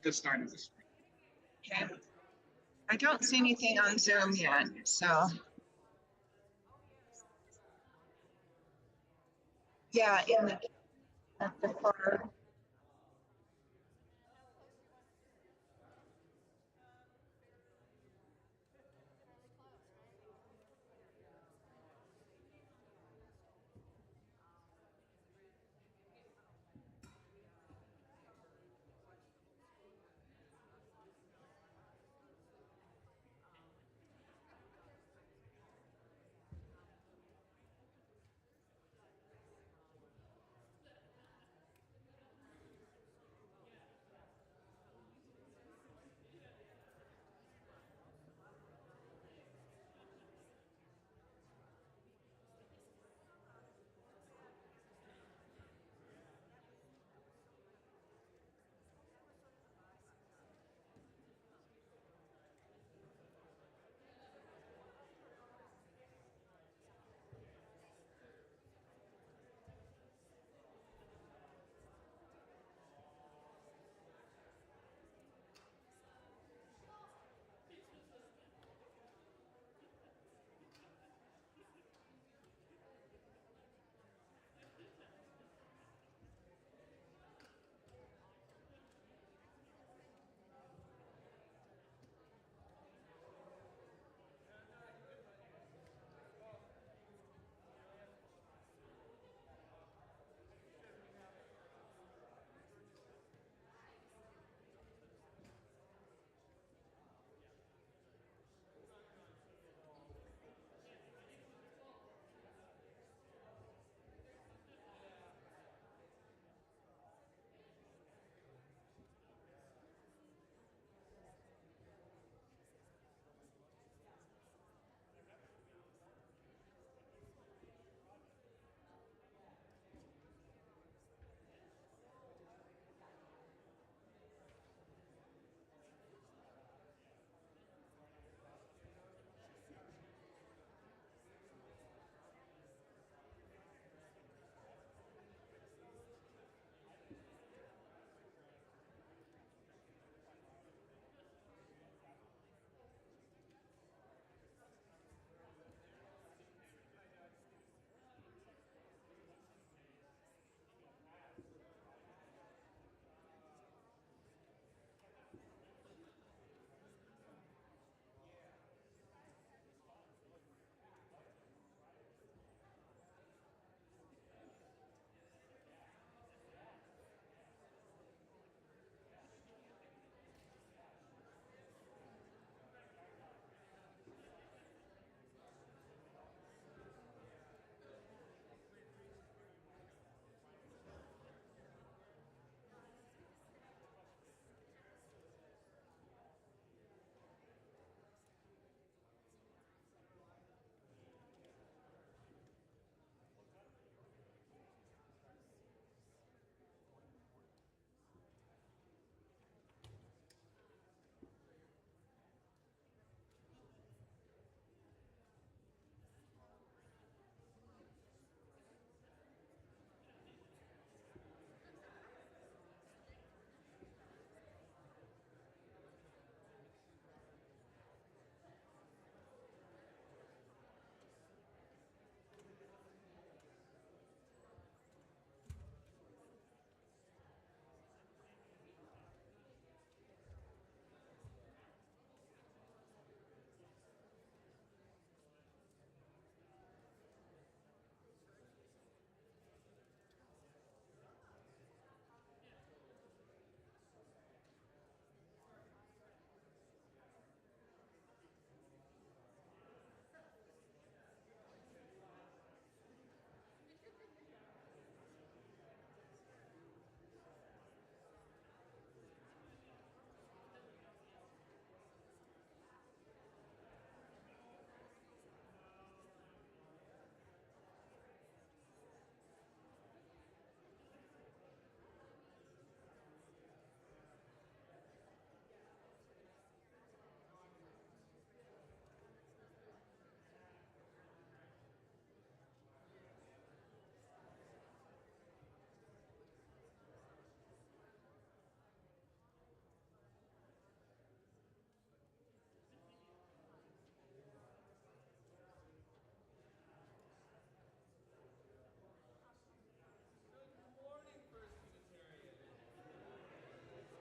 the start of the screen. Okay. I don't see anything on Zoom yet, so. Yeah, at the far.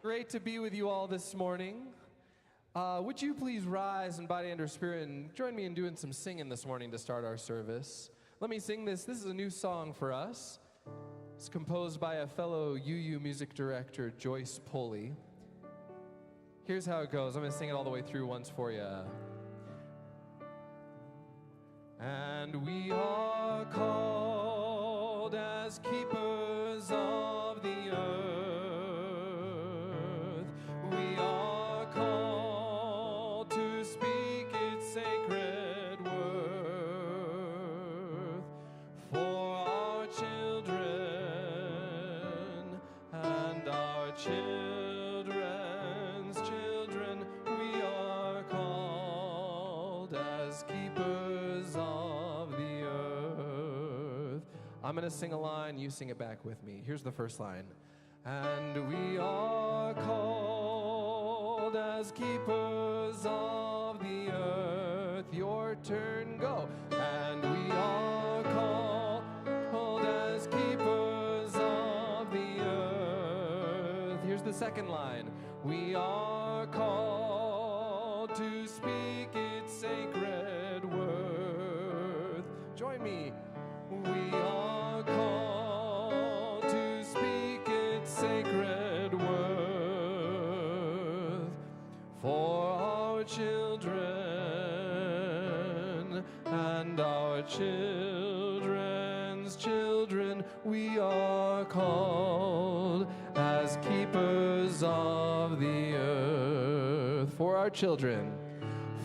Great to be with you all this morning. Would you please rise in body and spirit and join me in doing some singing this morning to start our service? Let me sing this. This is a new song for us. It's composed by a fellow UU music director, Joyce Pulley. Here's how it goes. I'm going to sing it all the way through once for you. And we are called as keepers of the earth. We are called to speak its sacred worth for our children and our children's children. We are called as keepers of the earth. I'm going to sing a line, you sing it back with me. Here's the first line. And we are called as keepers of the earth. Your turn, go. And we are called as keepers of the earth. Here's the second line. We are called to speak its sacred worth. Join me. We are called to speak its sacred worth for our children and our children's children. We are called as keepers of the earth for our children,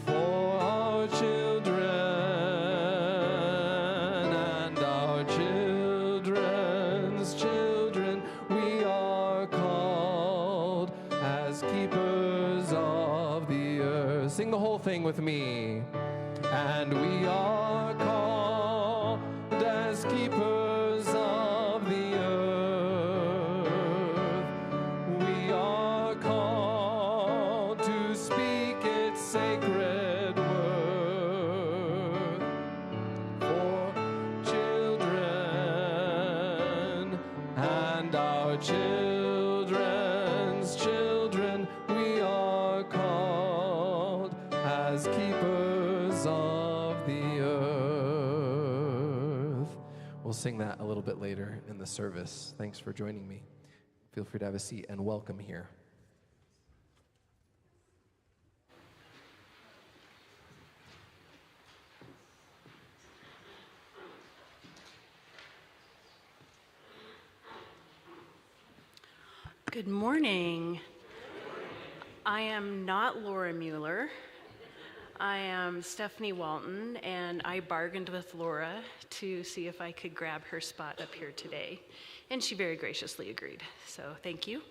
for our children. Children, we are called as keepers of the earth. Sing the whole thing with me. And we are called as keepers of the earth. We are called to speak its sacred word for children and our children's children. We are called as keepers of the earth. We'll sing that a little bit later in the service. Thanks for joining me. Feel free to have a seat and welcome here. Good morning. I am not Laura Mueller. I am Stephanie Walton, and I bargained with Laura to see if I could grab her spot up here today, and she very graciously agreed, so thank you.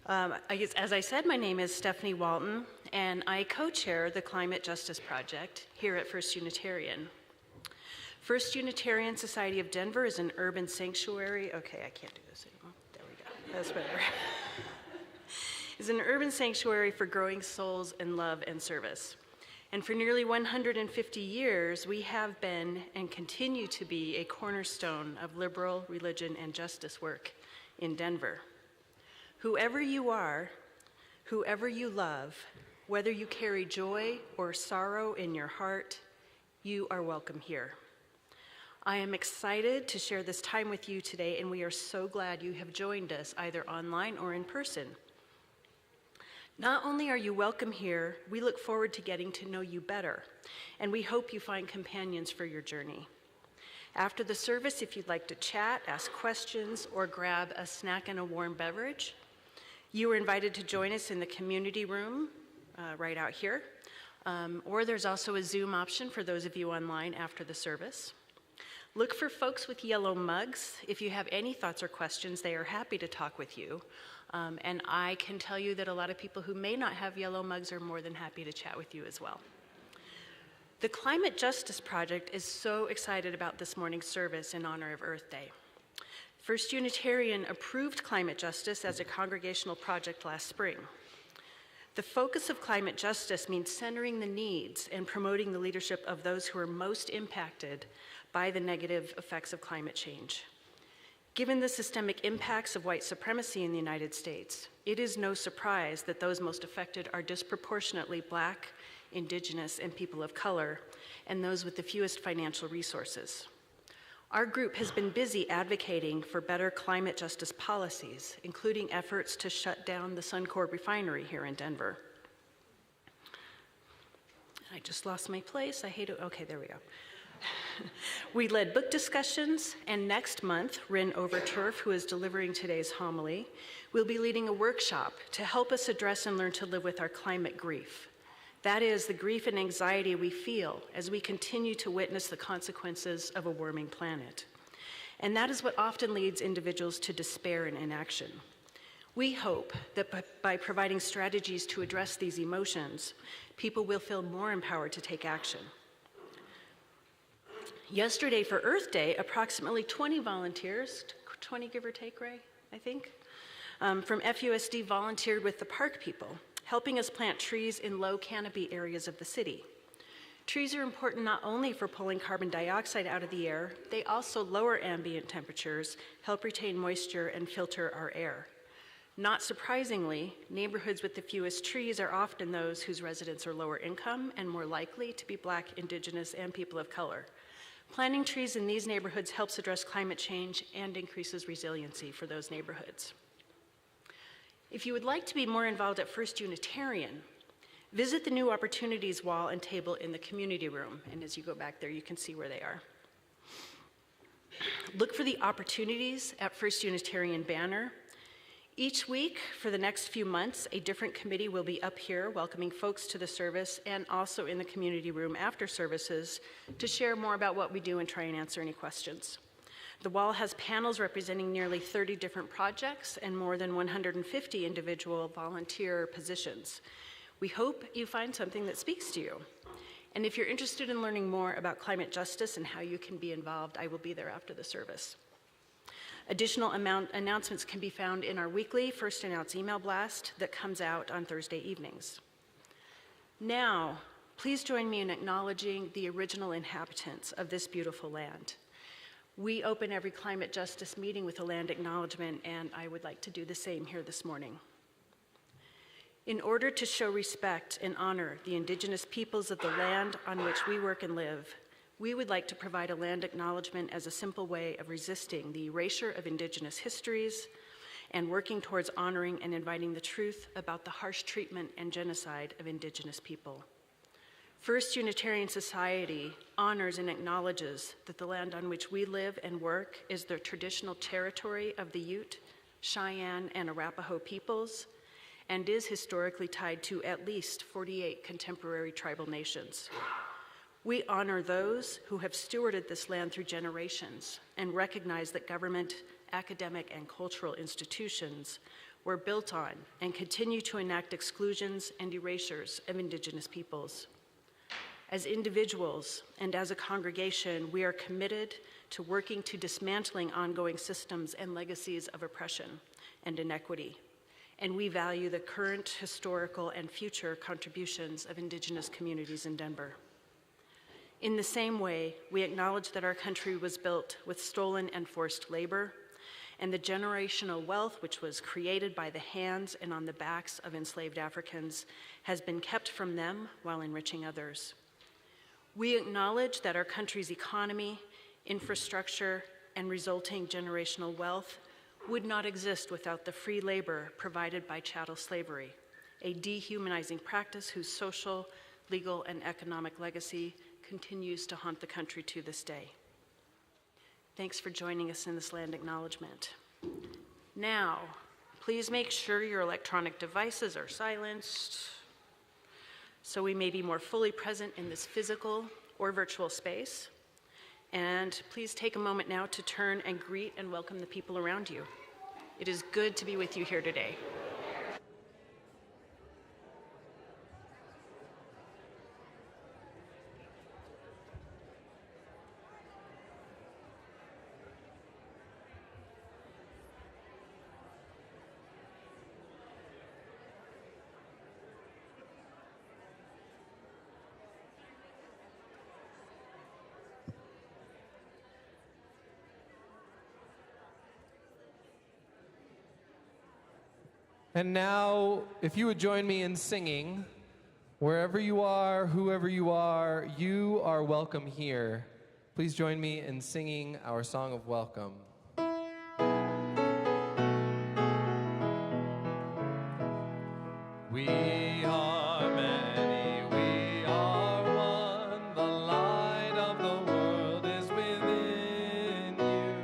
As I said, my name is Stephanie Walton, and I co-chair the Climate Justice Project here at First Unitarian. First Unitarian Society of Denver is an urban sanctuary. Okay, I can't do this anymore. There we go. That's better. Is an urban sanctuary for growing souls in love and service. And for nearly 150 years, we have been and continue to be a cornerstone of liberal religion and justice work in Denver. Whoever you are, whoever you love, whether you carry joy or sorrow in your heart, you are welcome here. I am excited to share this time with you today, and we are so glad you have joined us either online or in person. Not only are you welcome here, we look forward to getting to know you better, and we hope you find companions for your journey. After the service, if you'd like to chat, ask questions, or grab a snack and a warm beverage, you are invited to join us in the community room right out here, or there's also a Zoom option for those of you online after the service. Look for folks with yellow mugs. If you have any thoughts or questions, they are happy to talk with you. And I can tell you that a lot of people who may not have yellow mugs are more than happy to chat with you as well. The Climate Justice Project is so excited about this morning's service in honor of Earth Day. First Unitarian approved climate justice as a congregational project last spring. The focus of climate justice means centering the needs and promoting the leadership of those who are most impacted by the negative effects of climate change. Given the systemic impacts of white supremacy in the United States, it is no surprise that those most affected are disproportionately Black, Indigenous, and people of color, and those with the fewest financial resources. Our group has been busy advocating for better climate justice policies, including efforts to shut down the Suncor refinery here in Denver. I just lost my place. I hate it. Okay, there we go. We led book discussions, and next month, Rin Overturf, who is delivering today's homily, will be leading a workshop to help us address and learn to live with our climate grief. That is, the grief and anxiety we feel as we continue to witness the consequences of a warming planet. And that is what often leads individuals to despair and inaction. We hope that by providing strategies to address these emotions, people will feel more empowered to take action. Yesterday for Earth Day, approximately 20 volunteers, 20 give or take, Ray, I think, from FUSD volunteered with the park people, helping us plant trees in low canopy areas of the city. Trees are important not only for pulling carbon dioxide out of the air, they also lower ambient temperatures, help retain moisture, and filter our air. Not surprisingly, neighborhoods with the fewest trees are often those whose residents are lower income and more likely to be Black, Indigenous, and people of color. Planting trees in these neighborhoods helps address climate change and increases resiliency for those neighborhoods. If you would like to be more involved at First Unitarian, visit the new opportunities wall and table in the community room. And as you go back there, you can see where they are. Look for the opportunities at First Unitarian banner. Each week for the next few months, a different committee will be up here welcoming folks to the service and also in the community room after services to share more about what we do and try and answer any questions. The wall has panels representing nearly 30 different projects and more than 150 individual volunteer positions. We hope you find something that speaks to you. And if you're interested in learning more about climate justice and how you can be involved, I will be there after the service. Additional announcements can be found in our weekly First Announce email blast that comes out on Thursday evenings. Now, please join me in acknowledging the original inhabitants of this beautiful land. We open every climate justice meeting with a land acknowledgement, and I would like to do the same here this morning. In order to show respect and honor the Indigenous peoples of the land on which we work and live, we would like to provide a land acknowledgement as a simple way of resisting the erasure of Indigenous histories and working towards honoring and inviting the truth about the harsh treatment and genocide of Indigenous people. First Unitarian Society honors and acknowledges that the land on which we live and work is the traditional territory of the Ute, Cheyenne, and Arapaho peoples, and is historically tied to at least 48 contemporary tribal nations. We honor those who have stewarded this land through generations and recognize that government, academic, and cultural institutions were built on and continue to enact exclusions and erasures of Indigenous peoples. As individuals and as a congregation, we are committed to working to dismantling ongoing systems and legacies of oppression and inequity, and we value the current, historical, and future contributions of Indigenous communities in Denver. In the same way, we acknowledge that our country was built with stolen and forced labor, and the generational wealth which was created by the hands and on the backs of enslaved Africans has been kept from them while enriching others. We acknowledge that our country's economy, infrastructure, and resulting generational wealth would not exist without the free labor provided by chattel slavery, a dehumanizing practice whose social, legal, and economic legacy continues to haunt the country to this day. Thanks for joining us in this land acknowledgement. Now, please make sure your electronic devices are silenced so we may be more fully present in this physical or virtual space. And please take a moment now to turn and greet and welcome the people around you. It is good to be with you here today. And now, if you would join me in singing, wherever you are, whoever you are welcome here. Please join me in singing our song of welcome. We are many, we are one, the light of the world is within you.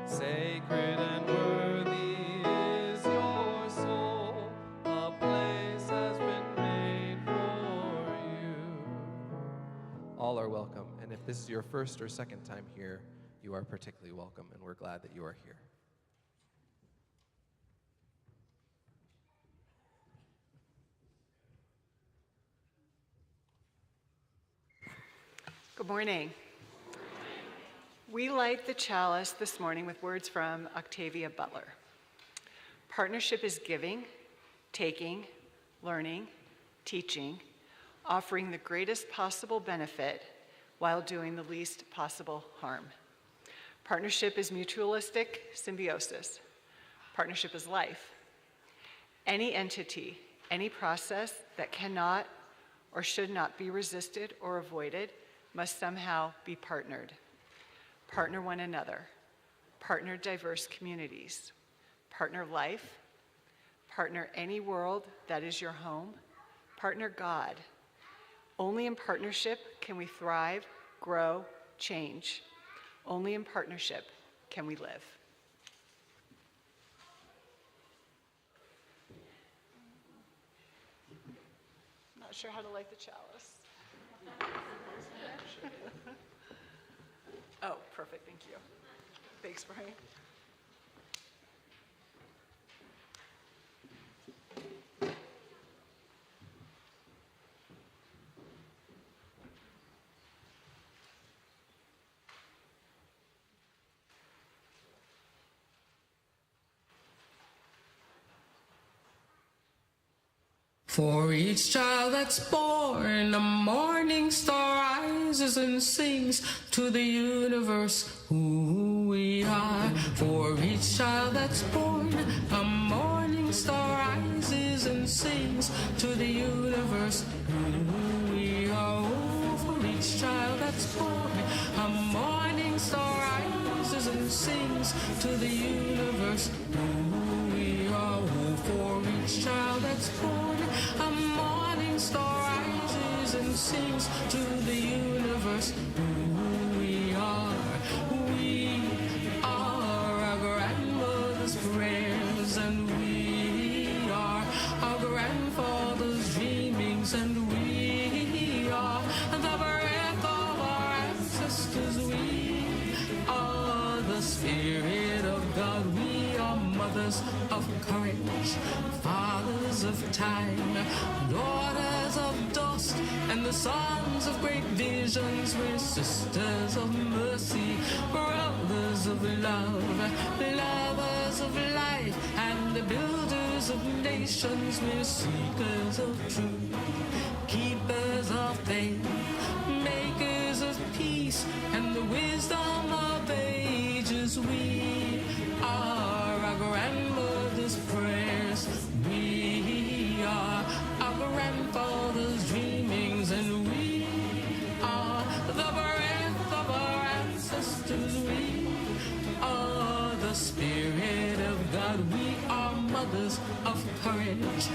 Sacred and worthy is your soul, a place has been made for you. All are welcome, and if this is your first or second time here, you are particularly welcome, and we're glad that you are here. Good morning. We light the chalice this morning with words from Octavia Butler. Partnership is giving, taking, learning, teaching, offering the greatest possible benefit while doing the least possible harm. Partnership is mutualistic symbiosis. Partnership is life. Any entity, any process that cannot or should not be resisted or avoided must somehow be partnered. Partner one another, partner diverse communities, partner life, partner any world that is your home, partner God. Only in partnership can we thrive, grow, change. Only in partnership can we live. Not sure how to light the chalice. Oh, perfect, thank you. Thanks, Brian. For each child that's born, a morning star rises and sings to the universe who we are. For each child that's born, a morning star rises and sings to the universe who we are. Oh, for each child that's born, a morning star rises and sings to the universe who we are. Oh, for each child that's born, a morning star rises and sings to the universe who we are. We are our grandmother's prayers, and we are our grandfather's dreamings, and we are the breath of our ancestors. We are the Spirit of God. We are mothers of courage, fathers of time, daughters of dust, and the sons of great visions. We're sisters of mercy, brothers of love, lovers of life, and the builders of nations. We're seekers of truth, keepers of faith, makers of peace, and the wisdom of ages. We are our grandmother's prayers. We are our grandfather's dreamings, and we are the breath of our ancestors. We are the Spirit of God. We are mothers of courage,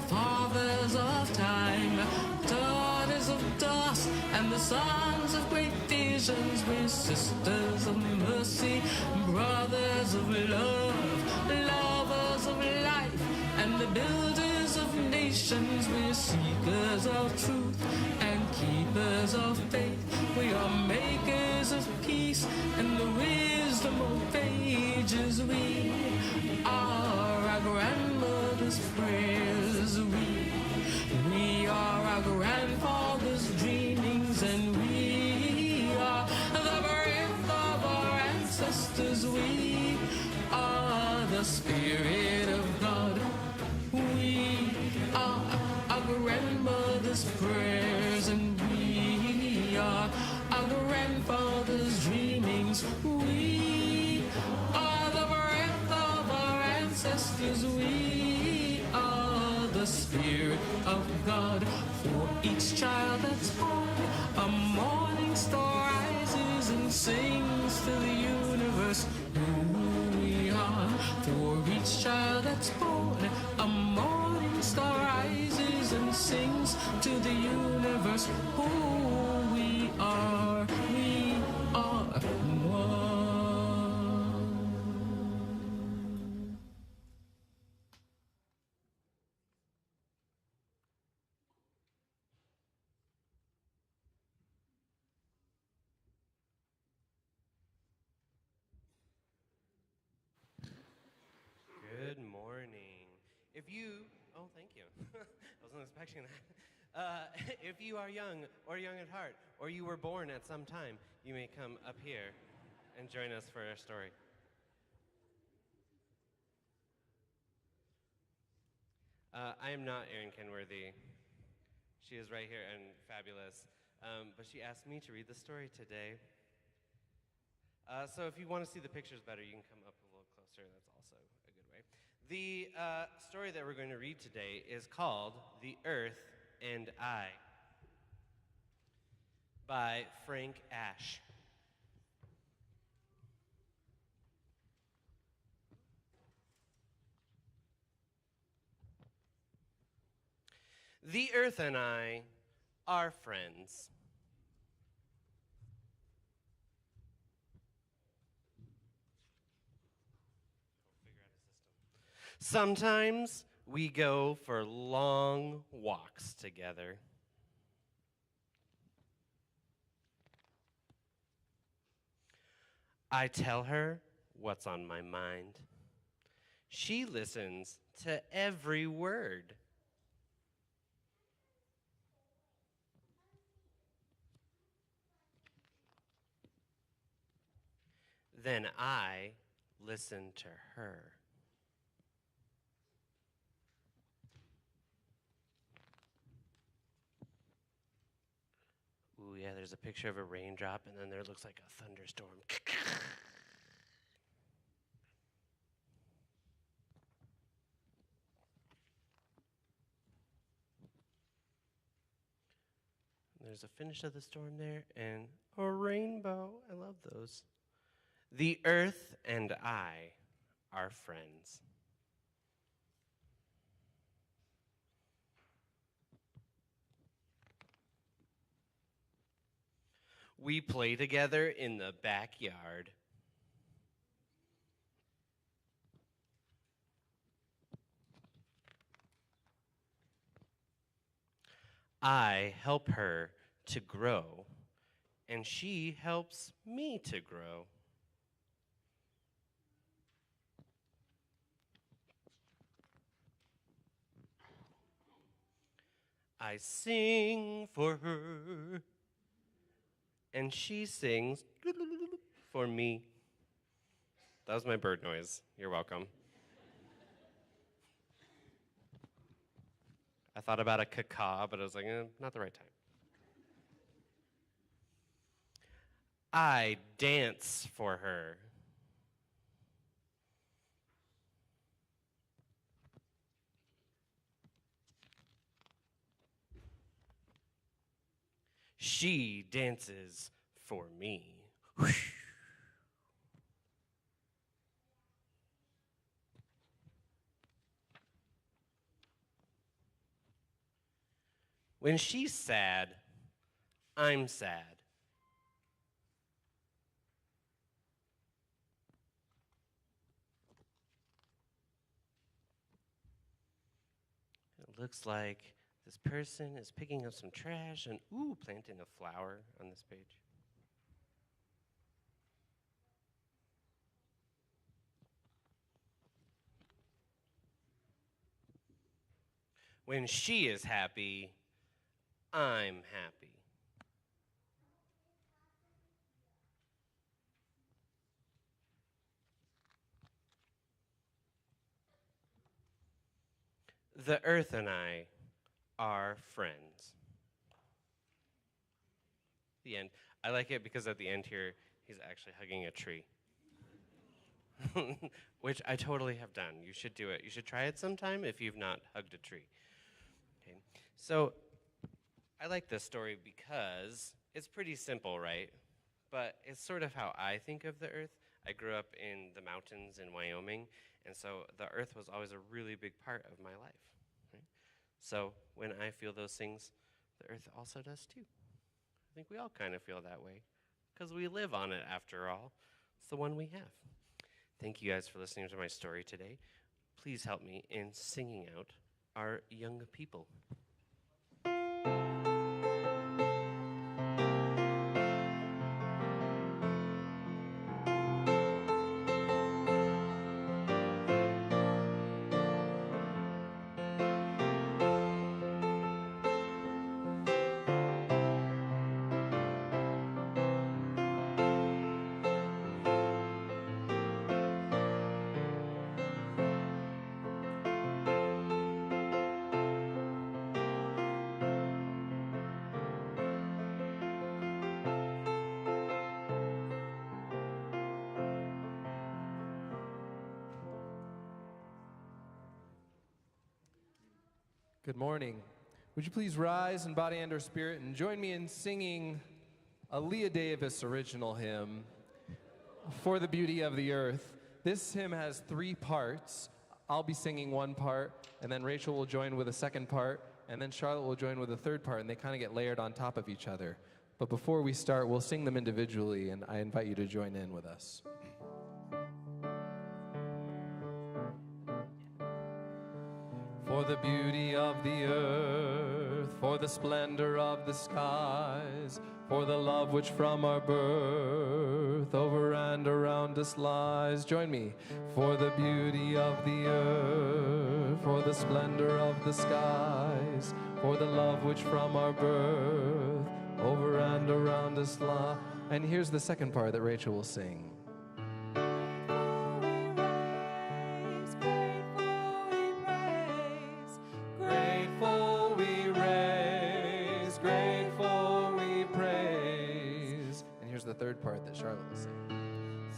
fathers of time, daughters of dust, and the sons of great visions. We're sisters of mercy, brothers of love, lovers of life, and the builders of nations. We're seekers of truth and keepers of faith. We are makers of peace and the wisdom of ages. We are our grandmother's prayers. We are our grandfather's dreamings, and we are the breath of our ancestors. We are the Spirit of God. We are our grandmother's prayers, and we are our grandfather's dreamings. We are the breath of our ancestors. We are of God. For each child that's born, a morning star rises and sings to the universe who we are. For each child that's born, a morning star rises and sings to the universe who we are. We are one. Good morning. Oh, thank you. I wasn't expecting that. If you are young or young at heart, or you were born at some time, you may come up here and join us for our story. I am not Erin Kenworthy. She is right here and fabulous. But she asked me to read the story today. So if you want to see the pictures better, you can come up a little closer. That's also a good way. The story that we're going to read today is called The Earth and I by Frank Ash. The Earth and I are friends. Sometimes we go for long walks together. I tell her what's on my mind. She listens to every word. Then I listen to her. Ooh, yeah, there's a picture of a raindrop, and then there looks like a thunderstorm. There's a finish of the storm there, and a rainbow. I love those. The earth and I are friends. We play together in the backyard. I help her to grow, and she helps me to grow. I sing for her, and she sings for me. That was my bird noise. You're welcome. I thought about a caca, but I was like, not the right time. I dance for her. She dances for me. When she's sad, I'm sad. It looks like this person is picking up some trash and, planting a flower on this page. When she is happy, I'm happy. The earth and I are friends. The end. I like it because at the end here, he's actually hugging a tree. Which I totally have done. You should do it. You should try it sometime if you've not hugged a tree. Okay. So I like this story because it's pretty simple, right? But it's sort of how I think of the earth. I grew up in the mountains in Wyoming, and so the earth was always a really big part of my life. Right? So when I feel those things, the earth also does too. I think we all kind of feel that way because we live on it after all. It's the one we have. Thank you guys for listening to my story today. Please help me in singing out our young people. Good morning. Would you please rise in body and or spirit and join me in singing a Leah Davis original hymn, For the Beauty of the Earth. This hymn has 3 parts. I'll be singing one part, and then Rachel will join with a second part, and then Charlotte will join with a third part, and they kind of get layered on top of each other. But before we start, we'll sing them individually, and I invite you to join in with us. For the beauty of the earth, for the splendor of the skies, for the love which from our birth over and around us lies. Join me. For the beauty of the earth, for the splendor of the skies, for the love which from our birth over and around us lies. And here's the second part that Rachel will sing. The third part that Charlotte will sing.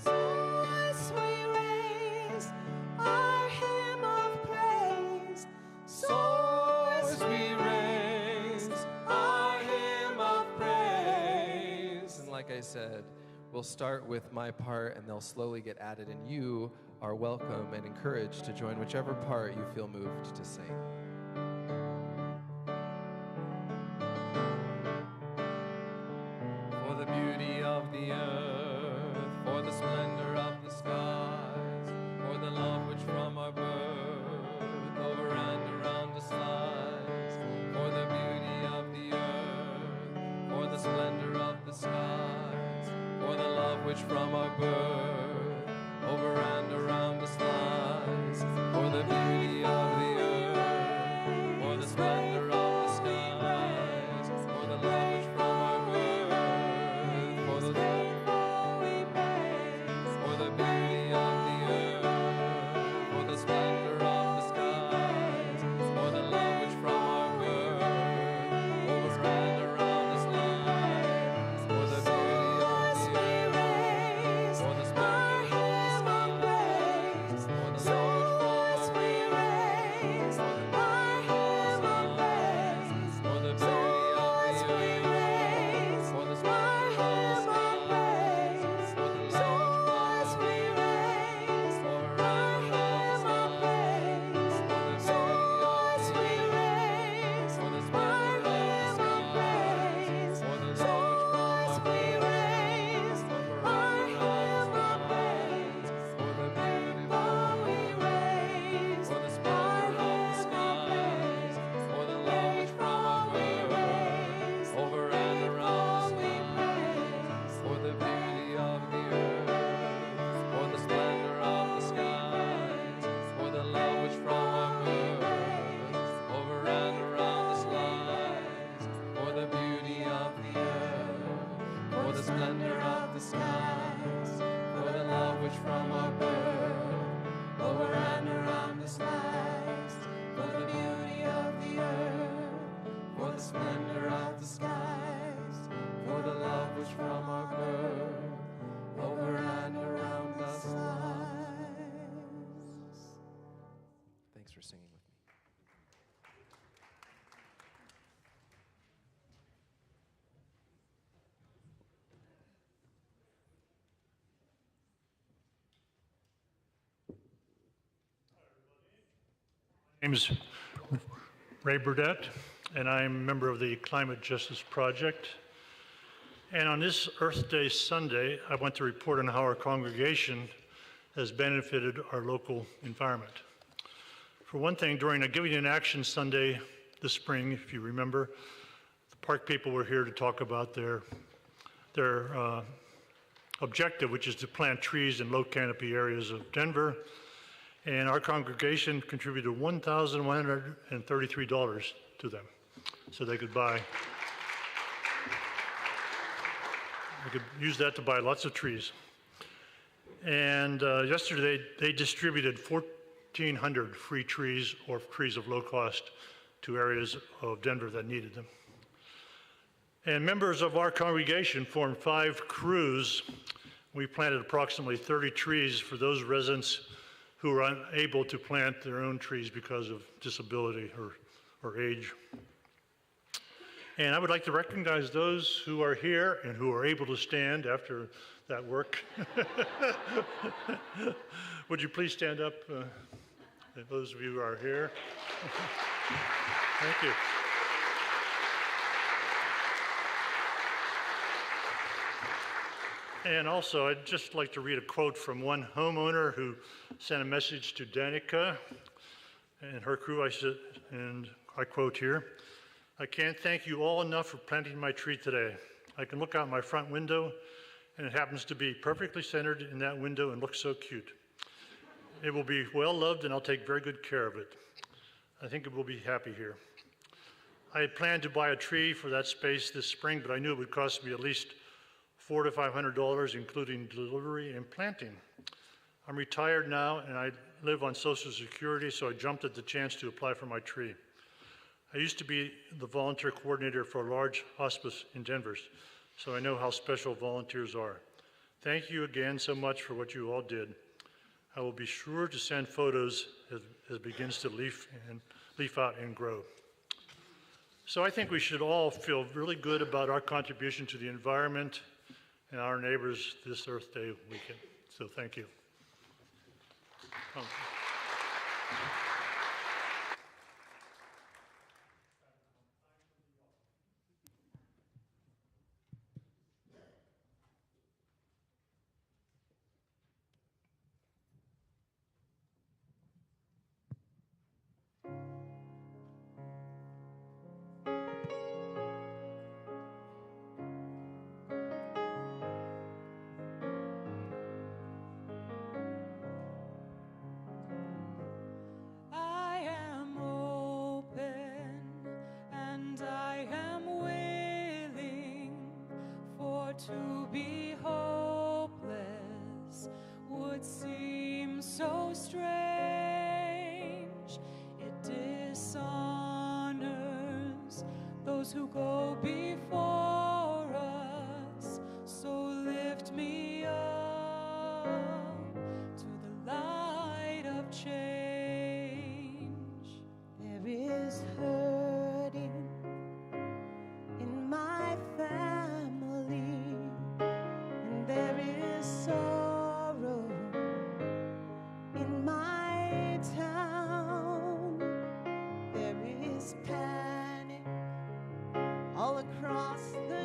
So as we raise our hymn of praise, so as we raise our hymn of praise. And like I said, we'll start with my part and they'll slowly get added, and you are welcome and encouraged to join whichever part you feel moved to sing. From our birth, over and around us lies, for the beauty of the earth, for the splendor of the skies, for the love which from our birth, for the faithful we praise, for the beauty of the earth, for the splendor of the skies, for the love which from our birth, over and around us lies, for the beauty for singing with me. name's Ray Burdett, and I'm a member of the Climate Justice Project. And on this Earth Day Sunday, I want to report on how our congregation has benefited our local environment. For one thing, during a Giving in Action Sunday this spring, if you remember, the park people were here to talk about their objective, which is to plant trees in low canopy areas of Denver. And our congregation contributed $1,133 to them so they could use that to buy lots of trees. And yesterday they distributed 1,400 free trees or trees of low cost to areas of Denver that needed them. And members of our congregation formed 5 crews. We planted approximately 30 trees for those residents who were unable to plant their own trees because of disability or age. And I would like to recognize those who are here and who are able to stand after that work. Would you please stand up, those of you who are here? Thank you. And also, I'd just like to read a quote from one homeowner who sent a message to Danica and her crew. And I quote here, "I can't thank you all enough for planting my tree today. I can look out my front window, and it happens to be perfectly centered in that window and looks so cute. It will be well loved, and I'll take very good care of it. I think it will be happy here. I had planned to buy a tree for that space this spring, but I knew it would cost me at least $400 to $500, including delivery and planting. I'm retired now, and I live on Social Security, so I jumped at the chance to apply for my tree. I used to be the volunteer coordinator for a large hospice in Denver, so I know how special volunteers are. Thank you again so much for what you all did. I will be sure to send photos as it begins to leaf out and grow." So I think we should all feel really good about our contribution to the environment and our neighbors this Earth Day weekend. So thank you. I am open and I am willing, for to be hopeless would seem so strange. It dishonors those who go before us, so lift me up to the light of change. There is hurting in my family, and there is sorrow in my town. There is panic all across the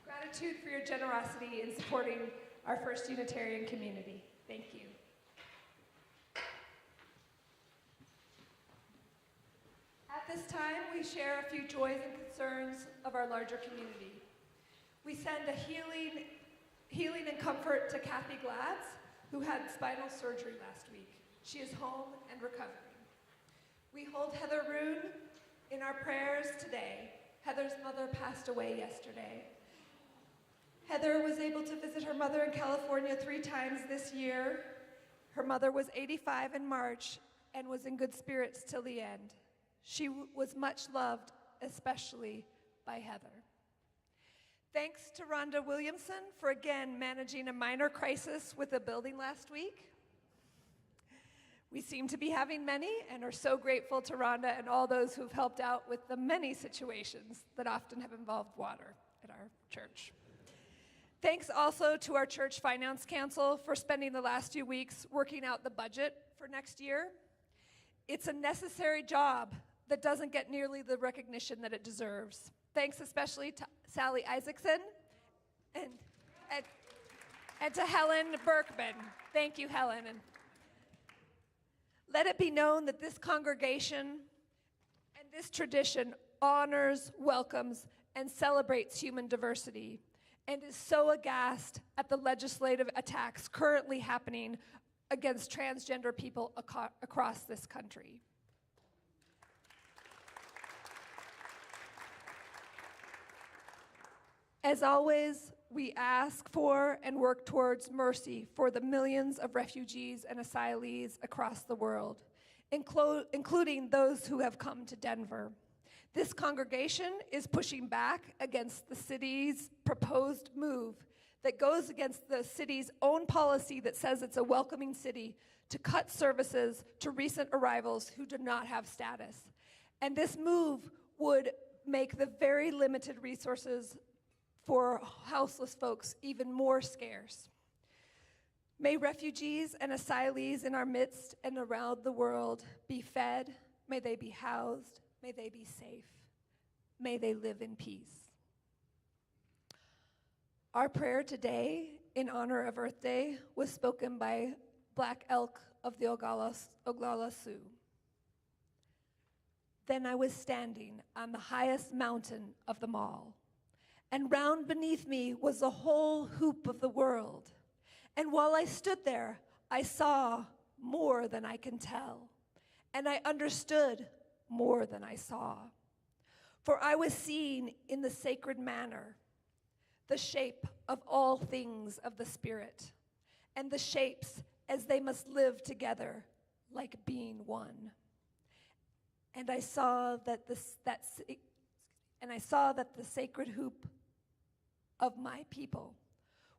Gratitude for your generosity in supporting our First Unitarian community. Thank you. At this time, we share a few joys and concerns of our larger community. We send a healing and comfort to Kathy Gladz, who had spinal surgery last week. She is home and recovering. We hold Heather Roon in our prayers today. Heather's mother passed away yesterday. Heather was able to visit her mother in California 3 times this year. Her mother was 85 in March and was in good spirits till the end. She was much loved, especially by Heather. Thanks to Rhonda Williamson for again managing a minor crisis with a building last week. We seem to be having many and are so grateful to Rhonda and all those who've helped out with the many situations that often have involved water at our church. Thanks also to our Church Finance Council for spending the last few weeks working out the budget for next year. It's a necessary job that doesn't get nearly the recognition that it deserves. Thanks especially to Sally Isaacson and to Helen Berkman. Thank you, Helen. And let it be known that this congregation and this tradition honors, welcomes, and celebrates human diversity, and is so aghast at the legislative attacks currently happening against transgender people across this country. As always, we ask for and work towards mercy for the millions of refugees and asylees across the world, including those who have come to Denver. This congregation is pushing back against the city's proposed move that goes against the city's own policy that says it's a welcoming city to cut services to recent arrivals who do not have status. And this move would make the very limited resources for houseless folks even more scarce. May refugees and asylees in our midst and around the world be fed, may they be housed, may they be safe. May they live in peace. Our prayer today in honor of Earth Day was spoken by Black Elk of the Oglala Sioux. Then I was standing on the highest mountain of them all, and round beneath me was the whole hoop of the world. And while I stood there, I saw more than I can tell, and I understood more than I saw. For I was seeing in the sacred manner the shape of all things of the Spirit, and the shapes as they must live together like being one. And I saw that the sacred hoop of my people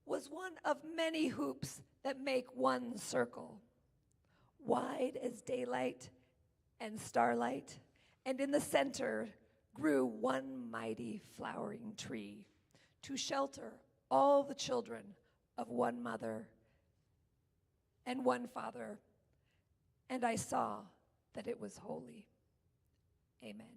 was one of many hoops that make one circle, wide as daylight and starlight, and in the center grew one mighty flowering tree to shelter all the children of one mother and one father, and I saw that it was holy. Amen.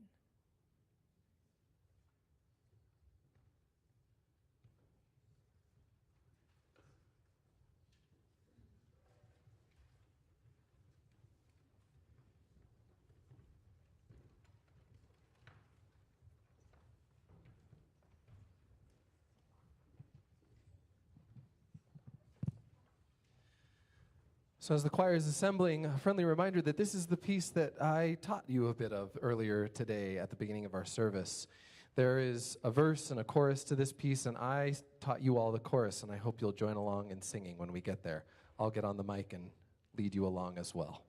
So as the choir is assembling, a friendly reminder that this is the piece that I taught you a bit of earlier today at the beginning of our service. There is a verse and a chorus to this piece, and I taught you all the chorus, and I hope you'll join along in singing when we get there. I'll get on the mic and lead you along as well.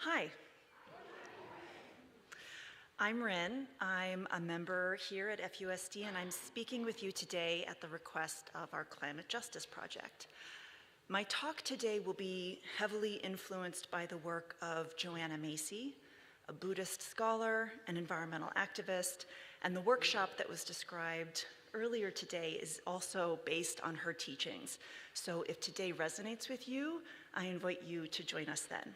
Hi. I'm Rin. I'm a member here at FUSD, and I'm speaking with you today at the request of our Climate Justice Project. My talk today will be heavily influenced by the work of Joanna Macy, a Buddhist scholar, an environmental activist, and the workshop that was described earlier today is also based on her teachings. So if today resonates with you, I invite you to join us then.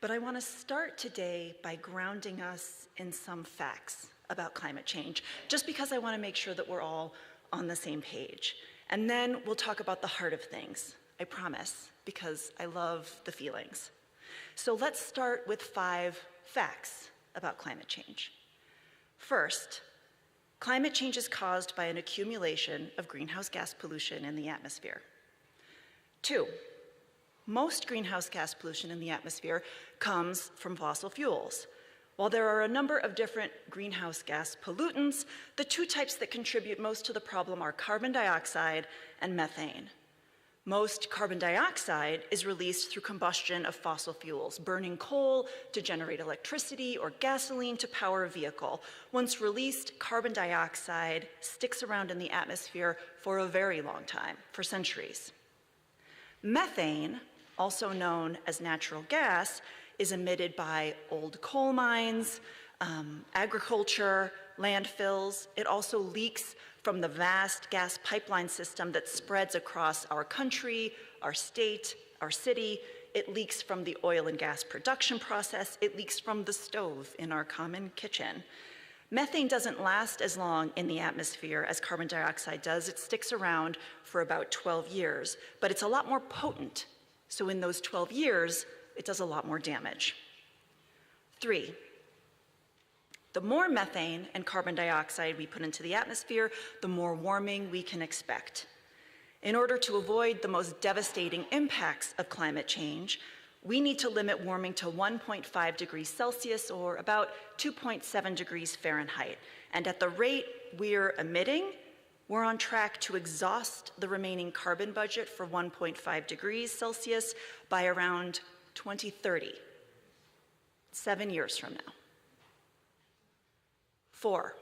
But I want to start today by grounding us in some facts about climate change, just because I want to make sure that we're all on the same page. And then we'll talk about the heart of things, I promise, because I love the feelings. So let's start with 5 facts about climate change. First, climate change is caused by an accumulation of greenhouse gas pollution in the atmosphere. 2, most greenhouse gas pollution in the atmosphere comes from fossil fuels. While there are a number of different greenhouse gas pollutants, the 2 types that contribute most to the problem are carbon dioxide and methane. Most carbon dioxide is released through combustion of fossil fuels, burning coal to generate electricity or gasoline to power a vehicle. Once released, carbon dioxide sticks around in the atmosphere for a very long time, for centuries. Methane, also known as natural gas, is emitted by old coal mines, agriculture, landfills. It also leaks from the vast gas pipeline system that spreads across our country, our state, our city. It leaks from the oil and gas production process. It leaks from the stove in our common kitchen. Methane doesn't last as long in the atmosphere as carbon dioxide does. It sticks around for about 12 years, but it's a lot more potent. So in those 12 years, it does a lot more damage. 3, the more methane and carbon dioxide we put into the atmosphere, the more warming we can expect. In order to avoid the most devastating impacts of climate change, we need to limit warming to 1.5 degrees Celsius or about 2.7 degrees Fahrenheit. And at the rate we're emitting, we're on track to exhaust the remaining carbon budget for 1.5 degrees Celsius by around 2030, 7 years from now. 4,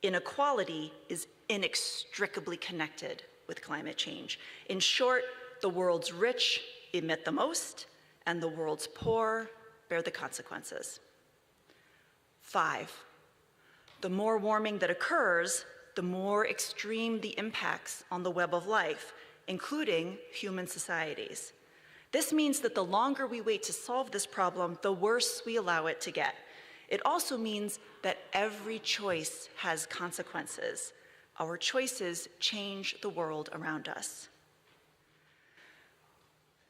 inequality is inextricably connected with climate change. In short, the world's rich emit the most, and the world's poor bear the consequences. 5, the more warming that occurs, the more extreme the impacts on the web of life, including human societies. This means that the longer we wait to solve this problem, the worse we allow it to get. It also means that every choice has consequences. Our choices change the world around us.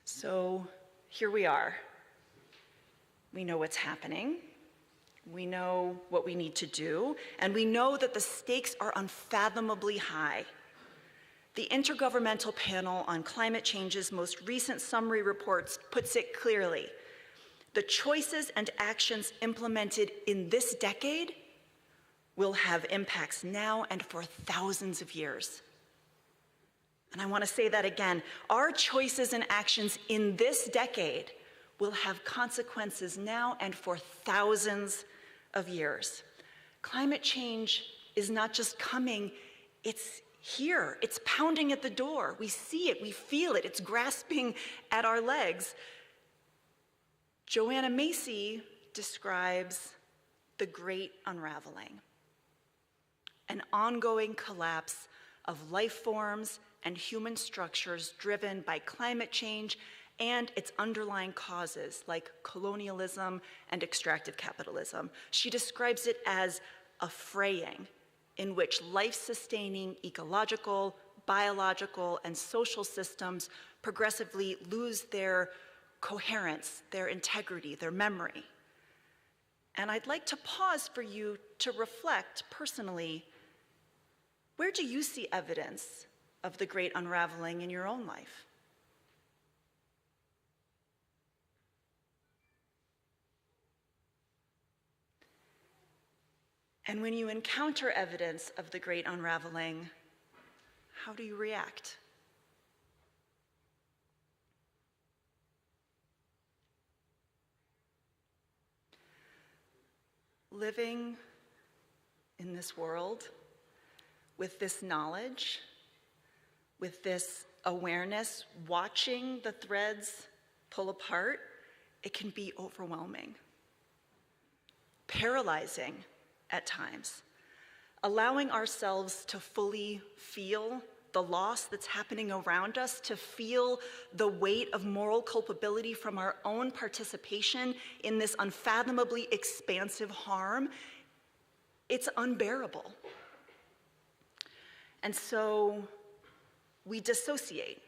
So here we are. We know what's happening. We know what we need to do, and we know that the stakes are unfathomably high. The Intergovernmental Panel on Climate Change's most recent summary reports puts it clearly. The choices and actions implemented in this decade will have impacts now and for thousands of years. And I want to say that again. Our choices and actions in this decade will have consequences now and for thousands of years. Climate change is not just coming, it's here. It's pounding at the door. We see it, we feel it, it's grasping at our legs. Joanna Macy describes the great unraveling, an ongoing collapse of life forms and human structures driven by climate change and its underlying causes like colonialism and extractive capitalism. She describes it as a fraying in which life-sustaining ecological, biological, and social systems progressively lose their coherence, their integrity, their memory. And I'd like to pause for you to reflect personally, where do you see evidence of the great unraveling in your own life? And when you encounter evidence of the great unraveling, how do you react? living in this world with this knowledge, with this awareness, watching the threads pull apart, it can be overwhelming, paralyzing at times. Allowing ourselves to fully feel the loss that's happening around us, to feel the weight of moral culpability from our own participation in this unfathomably expansive harm, it's unbearable. And so we dissociate,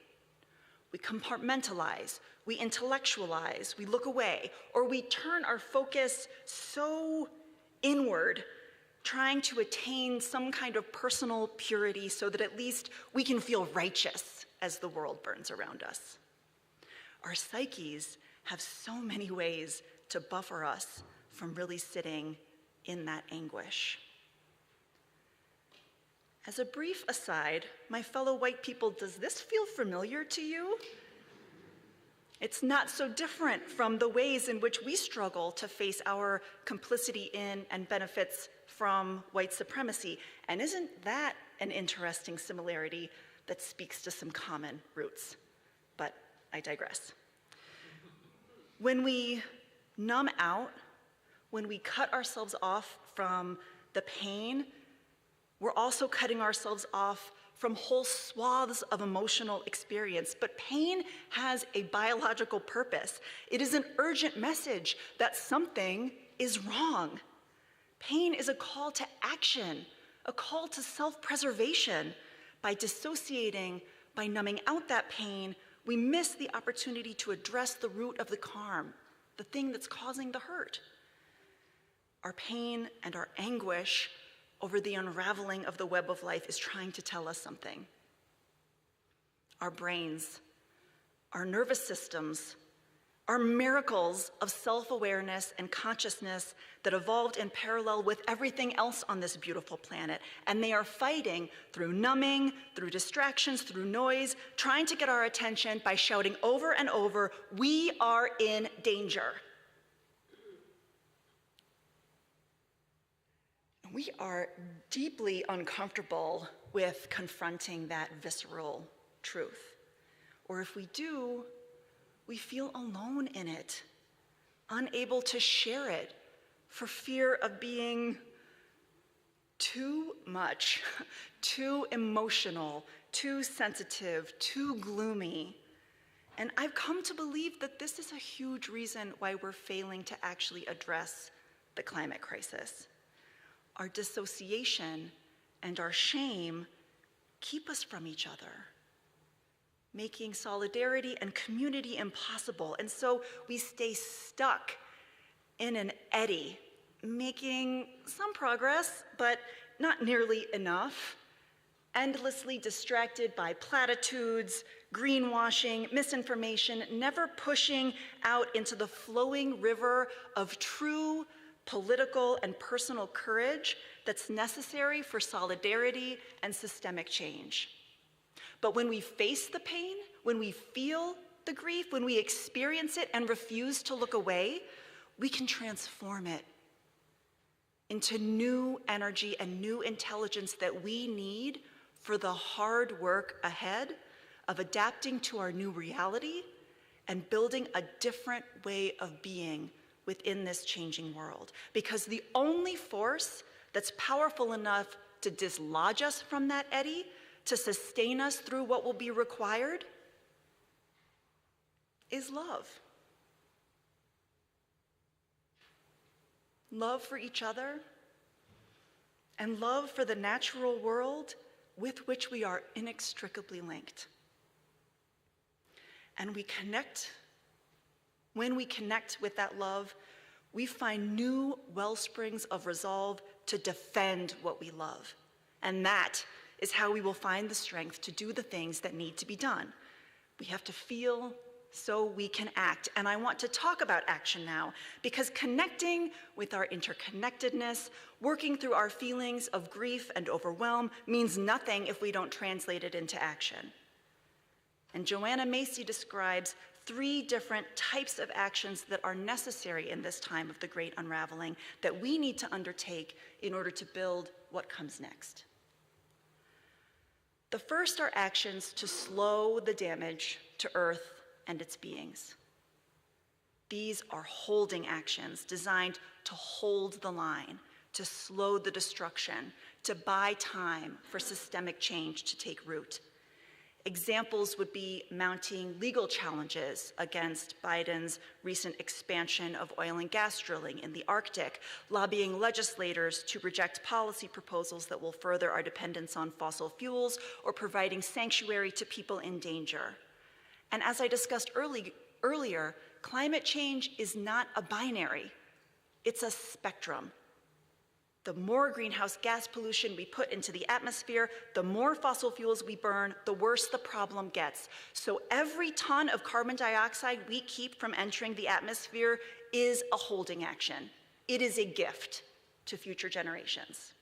we compartmentalize, we intellectualize, we look away, or we turn our focus so inward, trying to attain some kind of personal purity so that at least we can feel righteous as the world burns around us. Our psyches have so many ways to buffer us from really sitting in that anguish. As a brief aside, my fellow white people, does this feel familiar to you? It's not so different from the ways in which we struggle to face our complicity in and benefits from white supremacy. And isn't that an interesting similarity that speaks to some common roots? But I digress. When we numb out, when we cut ourselves off from the pain, we're also cutting ourselves off from whole swaths of emotional experience. But pain has a biological purpose. It is an urgent message that something is wrong. Pain is a call to action, a call to self-preservation. By dissociating, by numbing out that pain, we miss the opportunity to address the root of the harm, the thing that's causing the hurt. Our pain and our anguish over the unraveling of the web of life is trying to tell us something. Our brains, our nervous systems, are miracles of self-awareness and consciousness that evolved in parallel with everything else on this beautiful planet. And they are fighting through numbing, through distractions, through noise, trying to get our attention by shouting over and over, "We are in danger." We are deeply uncomfortable with confronting that visceral truth. Or if we do, we feel alone in it, unable to share it for fear of being too much, too emotional, too sensitive, too gloomy. And I've come to believe that this is a huge reason why we're failing to actually address the climate crisis. Our dissociation and our shame keep us from each other, making solidarity and community impossible. And so we stay stuck in an eddy, making some progress, but not nearly enough, endlessly distracted by platitudes, greenwashing, misinformation, never pushing out into the flowing river of true political and personal courage that's necessary for solidarity and systemic change. But when we face the pain, when we feel the grief, when we experience it and refuse to look away, we can transform it into new energy and new intelligence that we need for the hard work ahead of adapting to our new reality and building a different way of being within this changing world. Because the only force that's powerful enough to dislodge us from that eddy, to sustain us through what will be required, is love. Love for each other, and love for the natural world with which we are inextricably linked. And when we connect with that love, we find new wellsprings of resolve to defend what we love. And that is how we will find the strength to do the things that need to be done. We have to feel so we can act. And I want to talk about action now, because connecting with our interconnectedness, working through our feelings of grief and overwhelm means nothing if we don't translate it into action. And Joanna Macy describes 3 different types of actions that are necessary in this time of the great unraveling that we need to undertake in order to build what comes next. The first are actions to slow the damage to Earth and its beings. These are holding actions designed to hold the line, to slow the destruction, to buy time for systemic change to take root. Examples would be mounting legal challenges against Biden's recent expansion of oil and gas drilling in the Arctic, lobbying legislators to reject policy proposals that will further our dependence on fossil fuels, or providing sanctuary to people in danger. And as I discussed earlier, climate change is not a binary, it's a spectrum. The more greenhouse gas pollution we put into the atmosphere, the more fossil fuels we burn, the worse the problem gets. So every ton of carbon dioxide we keep from entering the atmosphere is a holding action. It is a gift to future generations.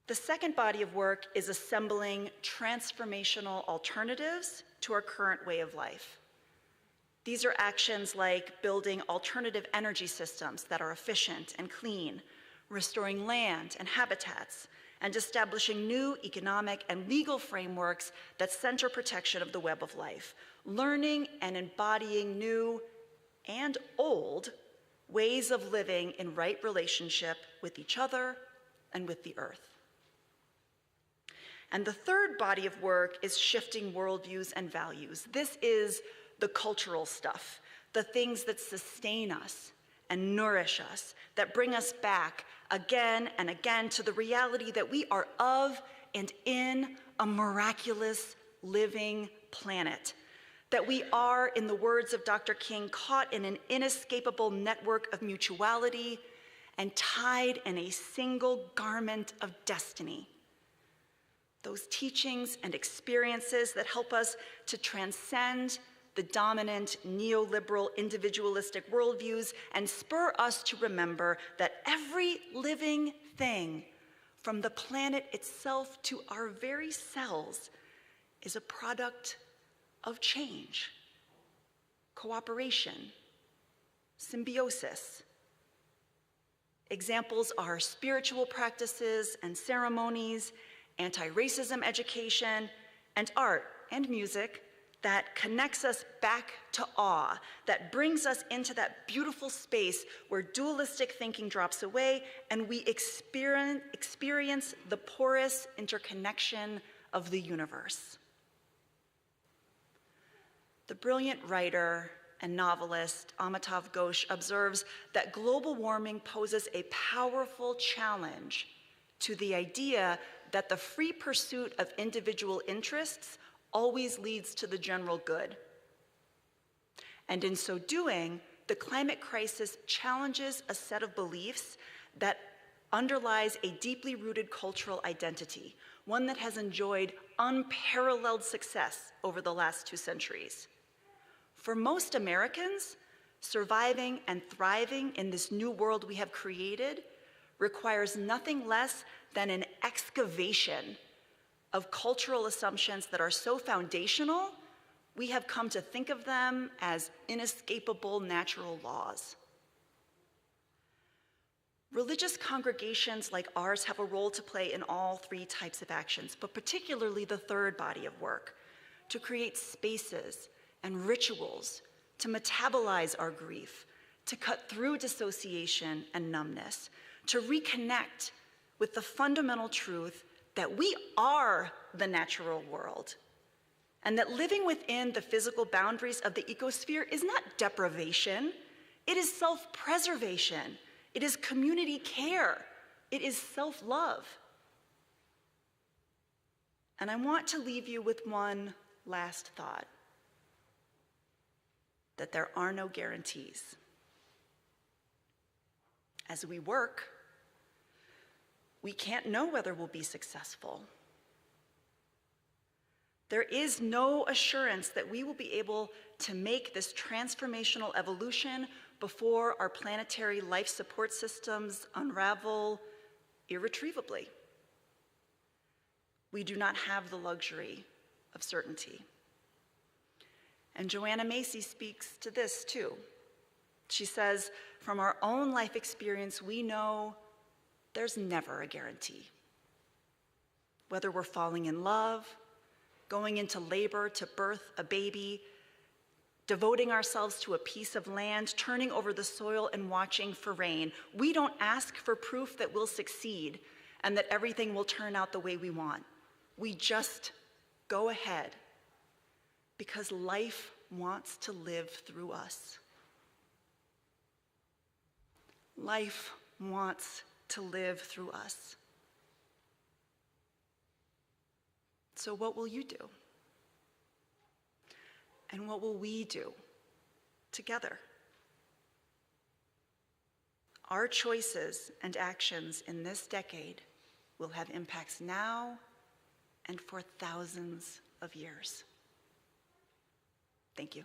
The second body of work is assembling transformational alternatives to our current way of life. These are actions like building alternative energy systems that are efficient and clean, restoring land and habitats, and establishing new economic and legal frameworks that center protection of the web of life, learning and embodying new and old ways of living in right relationship with each other and with the earth. And the third body of work is shifting worldviews and values. This is the cultural stuff, the things that sustain us and nourish us, that bring us back again and again to the reality that we are of and in a miraculous living planet, that we are, in the words of Dr. King, caught in an inescapable network of mutuality and tied in a single garment of destiny. Those teachings and experiences that help us to transcend the dominant neoliberal individualistic worldviews and spur us to remember that every living thing, from the planet itself to our very cells, is a product of change, cooperation, symbiosis. Examples are spiritual practices and ceremonies, anti-racism education, and art and music that connects us back to awe, that brings us into that beautiful space where dualistic thinking drops away and we experience the porous interconnection of the universe. The brilliant writer and novelist Amitav Ghosh observes that global warming poses a powerful challenge to the idea that the free pursuit of individual interests always leads to the general good. And in so doing, the climate crisis challenges a set of beliefs that underlies a deeply rooted cultural identity, one that has enjoyed unparalleled success over the last 2 centuries. For most Americans, surviving and thriving in this new world we have created requires nothing less than an excavation of cultural assumptions that are so foundational, we have come to think of them as inescapable natural laws. Religious congregations like ours have a role to play in all 3 types of actions, but particularly the third body of work, to create spaces and rituals to metabolize our grief, to cut through dissociation and numbness, to reconnect with the fundamental truth that we are the natural world, and that living within the physical boundaries of the ecosphere is not deprivation, it is self-preservation, it is community care, it is self-love. And I want to leave you with one last thought, that there are no guarantees. As we work, we can't know whether we'll be successful. There is no assurance that we will be able to make this transformational evolution before our planetary life support systems unravel irretrievably. We do not have the luxury of certainty. And Joanna Macy speaks to this too. She says, from our own life experience, we know there's never a guarantee. Whether we're falling in love, going into labor to birth a baby, devoting ourselves to a piece of land, turning over the soil and watching for rain, we don't ask for proof that we'll succeed and that everything will turn out the way we want. We just go ahead because life wants to live through us. Life wants to live through us. So what will you do? And what will we do together? Our choices and actions in this decade will have impacts now and for thousands of years. Thank you.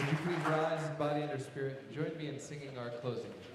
Would you please rise in body and spirit and join me in singing our closing information.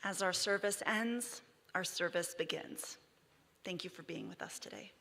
As our service ends, our service begins. Thank you for being with us today.